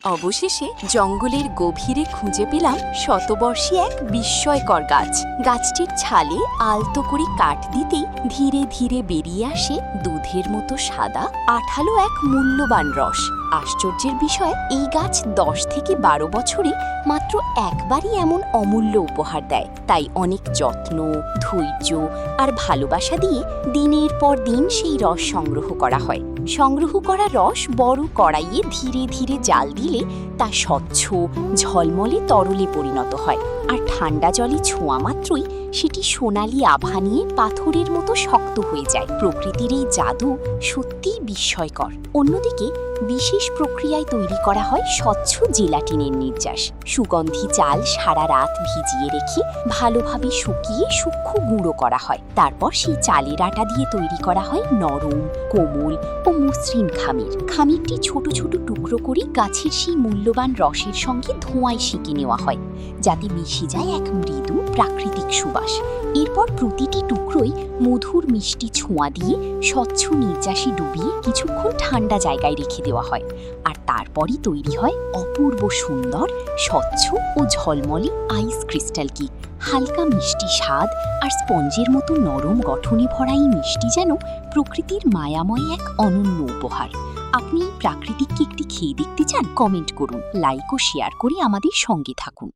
অবশেষে জঙ্গলের গভীরে খুঁজে পেলাম শতবর্ষী এক বিস্ময়কর গাছ। গাছটির ছালে আলতো করে কাঠ দিতেই ধীরে ধীরে বেরিয়ে আসে দুধের মতো সাদা আঠালো এক মূল্যবান রস। আশ্চর্যের বিষয়, এই গাছ 10 থেকে 12 বছরে মাত্র একবারই এমন অমূল্য উপহার দেয়। তাই অনেক যত্ন, ধৈর্য আর ভালোবাসা দিয়ে দিনের পর দিন সেই রস সংগ্রহ করা হয়। সংগ্রহ করা রস বড় কড়াইয়ে ধীরে ধীরে জাল দিলে তা স্বচ্ছ ঝলমলে তরলে পরিণত হয়, আর ঠান্ডা জলে ছোঁয়া মাত্রই সেটি সোনালি আভা নিয়ে পাথরের মতো শক্ত হয়ে যায়। প্রকৃতির এই জাদু সত্যিই বিস্ময়কর। অন্যদিকে বিশেষ প্রক্রিয়ায় তৈরি করা হয় স্বচ্ছ জেলাটিনের নির্যাস। সুগন্ধি চাল সারা রাত ভিজিয়ে রেখে ভালোভাবে শুকিয়ে সূক্ষ্ম গুঁড়ো করা হয়। তারপর সেই চালের আটা দিয়ে তৈরি করা হয় নরম, কোমল ও মসৃণ খামির। খামিরটি ছোট ছোট টুকরো করে গাছের সেই মূল্যবান রসের সঙ্গে ধোঁয়ায় সেঁকে নেওয়া হয়, যাতে মিশে যায় এক মৃদু প্রাকৃতিক সুবাস। এরপর প্রতিটি টুকরোই মধুর মিষ্টি ছোঁয়া দিয়ে স্বচ্ছ নির্যাসে ডুবিয়ে কিছুক্ষণ ঠান্ডা জায়গায় রেখে দেওয়া হয়, আর তারপরই তৈরি হয় অপূর্ব সুন্দর স্বচ্ছ ও ঝলমলে আইস ক্রিস্টাল কেক। হালকা মিষ্টি স্বাদ আর স্পঞ্জের মতো নরম গঠনে ভরা এই মিষ্টি যেন প্রকৃতির মায়াময় এক অনন্য উপহার। আপনি এই প্রাকৃতিক কেকটি খেয়ে দেখতে চান? কমেন্ট করুন, লাইক ও শেয়ার করে আমাদের সঙ্গে থাকুন।